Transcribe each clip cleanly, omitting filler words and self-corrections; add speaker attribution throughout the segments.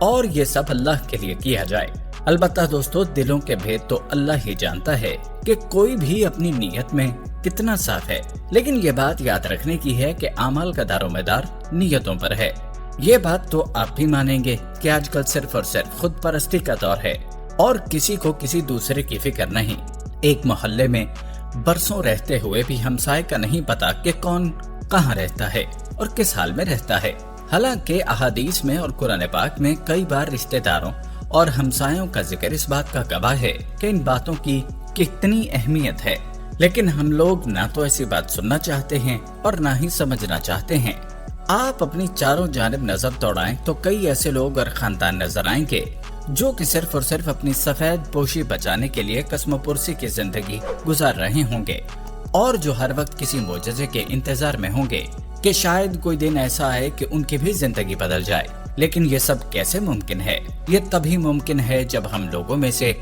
Speaker 1: اور یہ سب اللہ کے لیے کیا جائے۔ البتہ دوستو، دلوں کے بھید تو اللہ ہی جانتا ہے کہ کوئی بھی اپنی نیت میں کتنا صاف ہے، لیکن یہ بات یاد رکھنے کی ہے کہ اعمال کا دار و مدار نیتوں پر ہے۔ یہ بات تو آپ بھی مانیں گے کہ آج کل صرف اور صرف خود پرستی کا دور ہے اور کسی کو کسی دوسرے کی فکر نہیں۔ ایک محلے میں برسوں رہتے ہوئے بھی ہمسائے کا نہیں پتا کہ کون کہاں رہتا ہے اور کس حال میں رہتا ہے، حالانکہ احادیث میں اور قرآن پاک میں کئی بار رشتہ داروں اور ہمسایوں کا ذکر اس بات کا گواہ ہے کہ ان باتوں کی کتنی اہمیت ہے، لیکن ہم لوگ نہ تو ایسی بات سننا چاہتے ہیں اور نہ ہی سمجھنا چاہتے ہیں۔ آپ اپنی چاروں جانب نظر دوڑائیں تو کئی ایسے لوگ اور خاندان نظر آئیں گے جو کہ صرف اور صرف اپنی سفید پوشی بچانے کے لیے قسم و پرسی کی زندگی گزار رہے ہوں گے، اور جو ہر وقت کسی معجزے کے انتظار میں ہوں گے کہ شاید کوئی دن ایسا آئے کہ ان کی بھی زندگی بدل جائے۔ لیکن یہ سب کیسے ممکن ہے؟ یہ تبھی ممکن ہے جب ہم لوگوں میں سے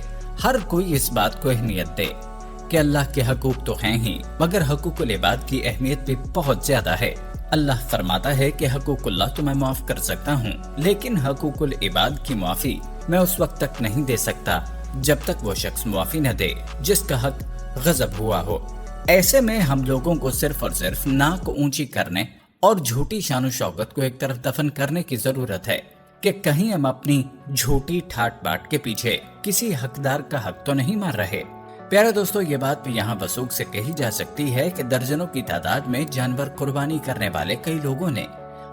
Speaker 1: ہر کوئی اس بات کو اہمیت دے کہ اللہ کے حقوق تو ہیں ہی، مگر حقوق العباد کی اہمیت بھی بہت زیادہ ہے۔ اللہ فرماتا ہے کہ حقوق اللہ تو میں معاف کر سکتا ہوں، لیکن حقوق العباد کی معافی میں اس وقت تک نہیں دے سکتا جب تک وہ شخص معافی نہ دے جس کا حق غضب ہوا ہو۔ ایسے میں ہم لوگوں کو صرف اور صرف ناک اونچی کرنے اور جھوٹی شان و شوکت کو ایک طرف دفن کرنے کی ضرورت ہے کہ کہیں ہم اپنی جھوٹی ٹھاٹ باٹ کے پیچھے کسی حقدار کا حق تو نہیں مار رہے۔ پیارے دوستو، یہ بات بھی یہاں وثوق سے کہی جا سکتی ہے کہ درجنوں کی تعداد میں جانور قربانی کرنے والے کئی لوگوں نے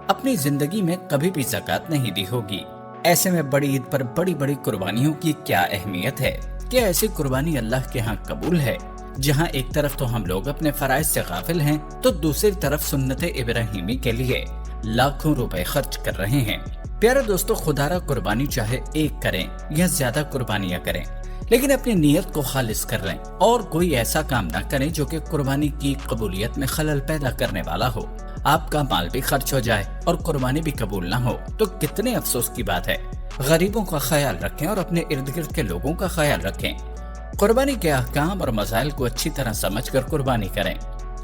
Speaker 1: اپنی زندگی میں کبھی بھی زکوٰۃ نہیں دی ہوگی۔ ایسے میں بڑی عید پر بڑی بڑی قربانیوں کی کیا اہمیت ہے کہ ایسی قربانی اللہ کے ہاں قبول ہے، جہاں ایک طرف تو ہم لوگ اپنے فرائض سے غافل ہیں تو دوسری طرف سنت ابراہیمی کے لیے لاکھوں روپے خرچ کر رہے ہیں۔ پیارے دوستو، خدا را قربانی چاہے ایک کریں یا زیادہ قربانیاں کریں، لیکن اپنی نیت کو خالص کر لیں اور کوئی ایسا کام نہ کریں جو کہ قربانی کی قبولیت میں خلل پیدا کرنے والا ہو۔ آپ کا مال بھی خرچ ہو جائے اور قربانی بھی قبول نہ ہو تو کتنے افسوس کی بات ہے۔ غریبوں کا خیال رکھیں اور اپنے ارد گرد کے لوگوں کا خیال رکھیں۔ قربانی کے احکام اور مسائل کو اچھی طرح سمجھ کر قربانی کریں۔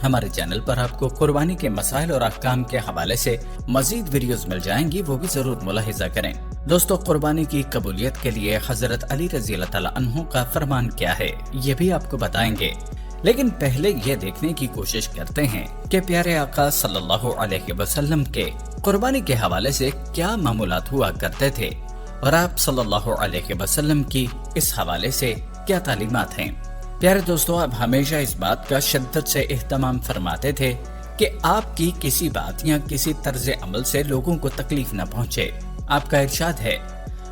Speaker 1: ہمارے چینل پر آپ کو قربانی کے مسائل اور احکام کے حوالے سے مزید ویڈیوز مل جائیں گی، وہ بھی ضرور ملاحظہ کریں۔ دوستو، قربانی کی قبولیت کے لیے حضرت علی رضی اللہ تعالیٰ عنہ کا فرمان کیا ہے، یہ بھی آپ کو بتائیں گے، لیکن پہلے یہ دیکھنے کی کوشش کرتے ہیں کہ پیارے آقا صلی اللہ علیہ وسلم کے قربانی کے حوالے سے کیا معمولات ہوا کرتے تھے اور آپ صلی اللہ علیہ وسلم کی اس حوالے سے کیا تعلیمات ہیں۔ پیارے دوستو، آپ ہمیشہ اس بات کا شدت سے اہتمام فرماتے تھے کہ آپ کی کسی بات یا کسی طرز عمل سے لوگوں کو تکلیف نہ پہنچے۔ آپ کا ارشاد ہے،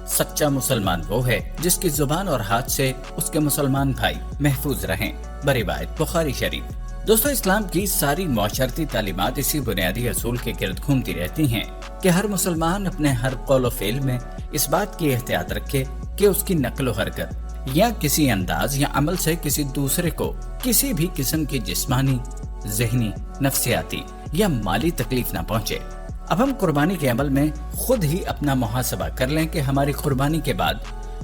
Speaker 1: سچا مسلمان وہ ہے جس کی زبان اور ہاتھ سے اس کے مسلمان بھائی محفوظ رہیں، بروایت بخاری شریف۔ دوستو، اسلام کی ساری معاشرتی تعلیمات اسی بنیادی اصول کے گرد گھومتی رہتی ہیں کہ ہر مسلمان اپنے ہر قول و فعل میں اس بات کی احتیاط رکھے کہ اس کی نقل و حرکت یا کسی انداز یا عمل سے کسی دوسرے کو کسی بھی قسم کی جسمانی، ذہنی، نفسیاتی یا مالی تکلیف نہ پہنچے۔ اب ہم قربانی کے عمل میں خود ہی اپنا محاسبہ کر لیں کہ ہماری قربانی کے بعد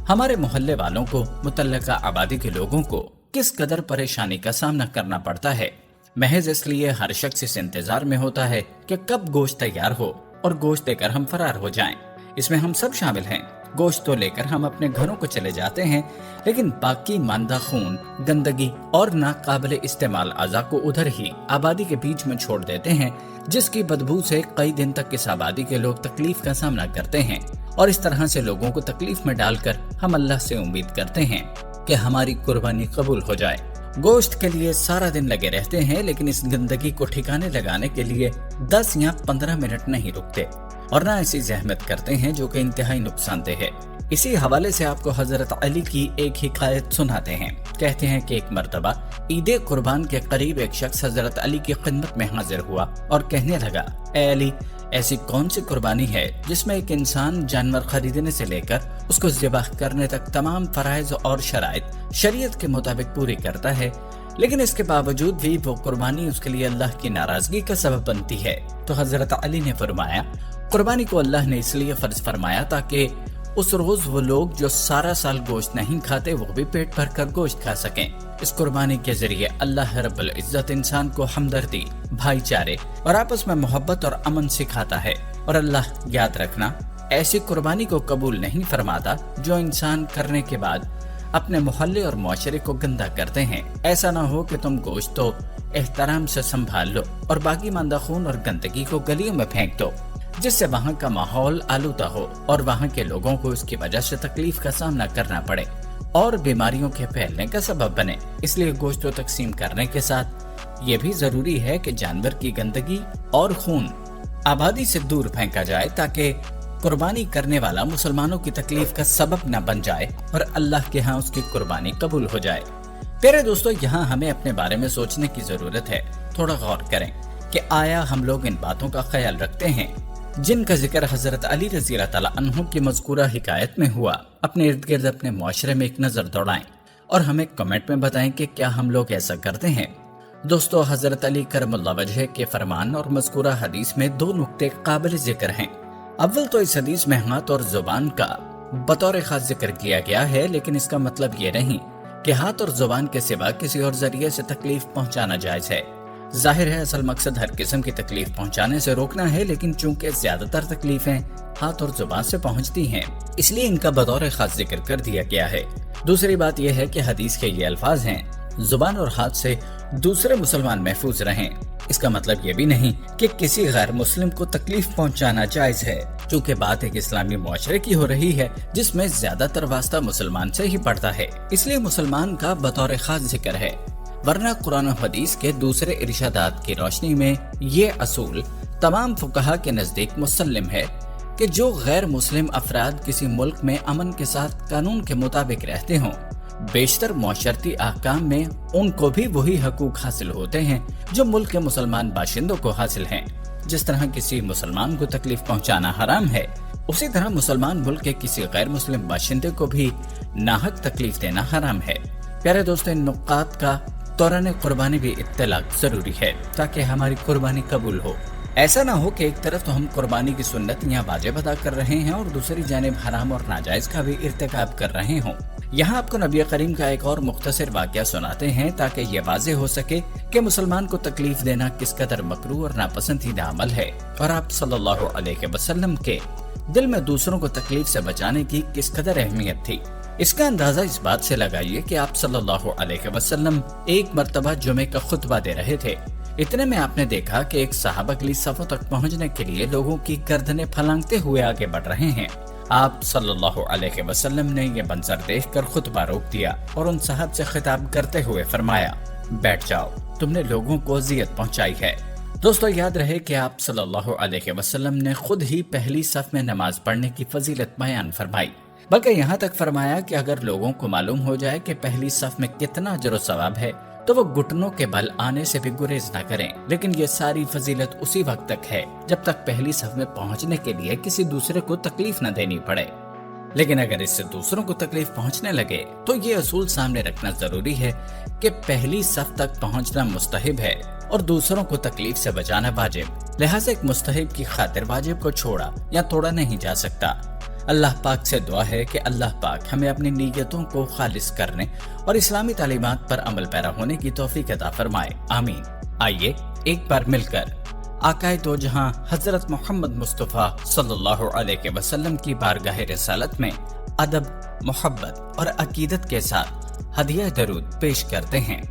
Speaker 1: ہمارے محلے والوں کو، متعلقہ آبادی کے لوگوں کو کس قدر پریشانی کا سامنا کرنا پڑتا ہے، محض اس لیے ہر شخص اس انتظار میں ہوتا ہے کہ کب گوشت تیار ہو اور گوشت دے کر ہم فرار ہو جائیں۔ اس میں ہم سب شامل ہیں۔ گوشت تو لے کر ہم اپنے گھروں کو چلے جاتے ہیں، لیکن باقی ماندہ خون، گندگی اور ناقابل استعمال اعضاء کو ادھر ہی آبادی کے بیچ میں چھوڑ دیتے ہیں، جس کی بدبو سے کئی دن تک اس آبادی کے لوگ تکلیف کا سامنا کرتے ہیں، اور اس طرح سے لوگوں کو تکلیف میں ڈال کر ہم اللہ سے امید کرتے ہیں کہ ہماری قربانی قبول ہو جائے۔ گوشت کے لیے سارا دن لگے رہتے ہیں، لیکن اس گندگی کو ٹھکانے لگانے کے لیے 10 یا 15 منٹ نہیں رکتے اور نہ ایسی زحمت کرتے ہیں جو کہ انتہائی نقصان دہ ہے۔ اسی حوالے سے آپ کو حضرت علی کی ایک حکایت سناتے ہیں۔ کہتے ہیں کہ ایک مرتبہ عید قربان کے قریب ایک شخص حضرت علی کی خدمت میں حاضر ہوا اور کہنے لگا، اے علی، ایسی کون سی قربانی ہے جس میں ایک انسان جانور خریدنے سے لے کر اس کو ذبح کرنے تک تمام فرائض اور شرائط شریعت کے مطابق پوری کرتا ہے، لیکن اس کے باوجود بھی وہ قربانی اس کے لیے اللہ کی ناراضگی کا سبب بنتی ہے؟ تو حضرت علی نے فرمایا، قربانی کو اللہ نے اس لیے فرض فرمایا تاکہ اس روز وہ لوگ جو سارا سال گوشت نہیں کھاتے وہ بھی پیٹ بھر کر گوشت کھا سکیں۔ اس قربانی کے ذریعے اللہ رب العزت انسان کو ہمدردی، بھائی چارے اور آپس میں محبت اور امن سکھاتا ہے۔ اور اللہ، یاد رکھنا، ایسی قربانی کو قبول نہیں فرماتا جو انسان کرنے کے بعد اپنے محلے اور معاشرے کو گندا کرتے ہیں۔ ایسا نہ ہو کہ تم گوشت تو احترام سے سنبھال لو اور باقی ماندہ خون اور گندگی کو گلیوں میں پھینک دو، جس سے وہاں کا ماحول آلودہ ہو اور وہاں کے لوگوں کو اس کی وجہ سے تکلیف کا سامنا کرنا پڑے اور بیماریوں کے پھیلنے کا سبب بنے۔ اس لیے گوشت کو تقسیم کرنے کے ساتھ یہ بھی ضروری ہے کہ جانور کی گندگی اور خون آبادی سے دور پھینکا جائے تاکہ قربانی کرنے والا مسلمانوں کی تکلیف کا سبب نہ بن جائے اور اللہ کے ہاں اس کی قربانی قبول ہو جائے۔ پیارے دوستو، یہاں ہمیں اپنے بارے میں سوچنے کی ضرورت ہے۔ تھوڑا غور کریں کہ آیا ہم لوگ ان باتوں کا خیال رکھتے ہیں جن کا ذکر حضرت علی رضی اللہ تعالیٰ عنہ کی مذکورہ حکایت میں ہوا؟ اپنے ارد گرد اپنے معاشرے میں ایک نظر دوڑائیں اور ہمیں کمنٹ میں بتائیں کہ کیا ہم لوگ ایسا کرتے ہیں۔ دوستو، حضرت علی کرم اللہ وجہ کے فرمان اور مذکورہ حدیث میں 2 نقطے قابل ذکر ہیں۔ اول تو اس حدیث میں ہاتھ اور زبان کا بطور خاص ذکر کیا گیا ہے، لیکن اس کا مطلب یہ نہیں کہ ہاتھ اور زبان کے سوا کسی اور ذریعے سے تکلیف پہنچانا جائز ہے۔ ظاہر ہے اصل مقصد ہر قسم کی تکلیف پہنچانے سے روکنا ہے، لیکن چونکہ زیادہ تر تکلیفیں ہاتھ اور زبان سے پہنچتی ہیں، اس لیے ان کا بطور خاص ذکر کر دیا گیا ہے۔ دوسری بات یہ ہے کہ حدیث کے یہ الفاظ ہیں، زبان اور ہاتھ سے دوسرے مسلمان محفوظ رہیں۔ اس کا مطلب یہ بھی نہیں کہ کسی غیر مسلم کو تکلیف پہنچانا جائز ہے، چونکہ بات ایک اسلامی معاشرے کی ہو رہی ہے جس میں زیادہ تر واسطہ مسلمان سے ہی پڑتا ہے، اس لیے مسلمان کا بطور خاص ذکر ہے۔ ورنہ قرآن و حدیث کے دوسرے ارشادات کی روشنی میں یہ اصول تمام فقہا کے نزدیک مسلم ہے کہ جو غیر مسلم افراد کسی ملک میں امن کے ساتھ قانون کے مطابق رہتے ہوں، بیشتر معاشرتی احکام میں ان کو بھی وہی حقوق حاصل ہوتے ہیں جو ملک کے مسلمان باشندوں کو حاصل ہیں۔ جس طرح کسی مسلمان کو تکلیف پہنچانا حرام ہے، اسی طرح مسلمان ملک کے کسی غیر مسلم باشندے کو بھی ناحق تکلیف دینا حرام ہے۔ پیارے دوستو، ان نقاط کا دوران قربانی بھی اطلاع ضروری ہے تاکہ ہماری قربانی قبول ہو۔ ایسا نہ ہو کہ ایک طرف تو ہم قربانی کی سنت یا واجب ادا کر رہے ہیں اور دوسری جانب حرام اور ناجائز کا بھی ارتکاب کر رہے ہوں۔ یہاں آپ کو نبی کریم کا ایک اور مختصر واقعہ سناتے ہیں تاکہ یہ واضح ہو سکے کہ مسلمان کو تکلیف دینا کس قدر مکروہ اور ناپسندیدہ عمل ہے، اور آپ صلی اللہ علیہ وسلم کے دل میں دوسروں کو تکلیف سے بچانے کی کس قدر اہمیت تھی۔ اس کا اندازہ اس بات سے لگائیے کہ آپ صلی اللہ علیہ وسلم ایک مرتبہ جمعے کا خطبہ دے رہے تھے۔ اتنے میں آپ نے دیکھا کہ ایک صاحب اگلی صفوں تک پہنچنے کے لیے لوگوں کی گردنیں پھلانگتے ہوئے آگے بڑھ رہے ہیں۔ آپ صلی اللہ علیہ وسلم نے یہ منظر دیکھ کر خطبہ روک دیا اور ان صاحب سے خطاب کرتے ہوئے فرمایا، بیٹھ جاؤ، تم نے لوگوں کو اذیت پہنچائی ہے۔ دوستو، یاد رہے کہ آپ صلی اللہ علیہ وسلم نے خود ہی پہلی صف میں نماز پڑھنے کی فضیلت بیان فرمائی، بلکہ یہاں تک فرمایا کہ اگر لوگوں کو معلوم ہو جائے کہ پہلی صف میں کتنا اجر و ثواب ہے تو وہ گھٹنوں کے بل آنے سے بھی گریز نہ کریں، لیکن یہ ساری فضیلت اسی وقت تک ہے جب تک پہلی صف میں پہنچنے کے لیے کسی دوسرے کو تکلیف نہ دینی پڑے۔ لیکن اگر اس سے دوسروں کو تکلیف پہنچنے لگے تو یہ اصول سامنے رکھنا ضروری ہے کہ پہلی صف تک پہنچنا مستحب ہے اور دوسروں کو تکلیف سے بچانا واجب، لہٰذا ایک مستحب کی خاطر واجب کو چھوڑا یا توڑا نہیں جا سکتا۔ اللہ پاک سے دعا ہے کہ اللہ پاک ہمیں اپنی نیتوں کو خالص کرنے اور اسلامی تعلیمات پر عمل پیرا ہونے کی توفیق عطا فرمائے، آمین۔ آئیے ایک بار مل کر آقائے دو جہاں حضرت محمد مصطفیٰ صلی اللہ علیہ وسلم کی بارگاہ رسالت میں ادب، محبت اور عقیدت کے ساتھ ہدیہ درود پیش کرتے ہیں۔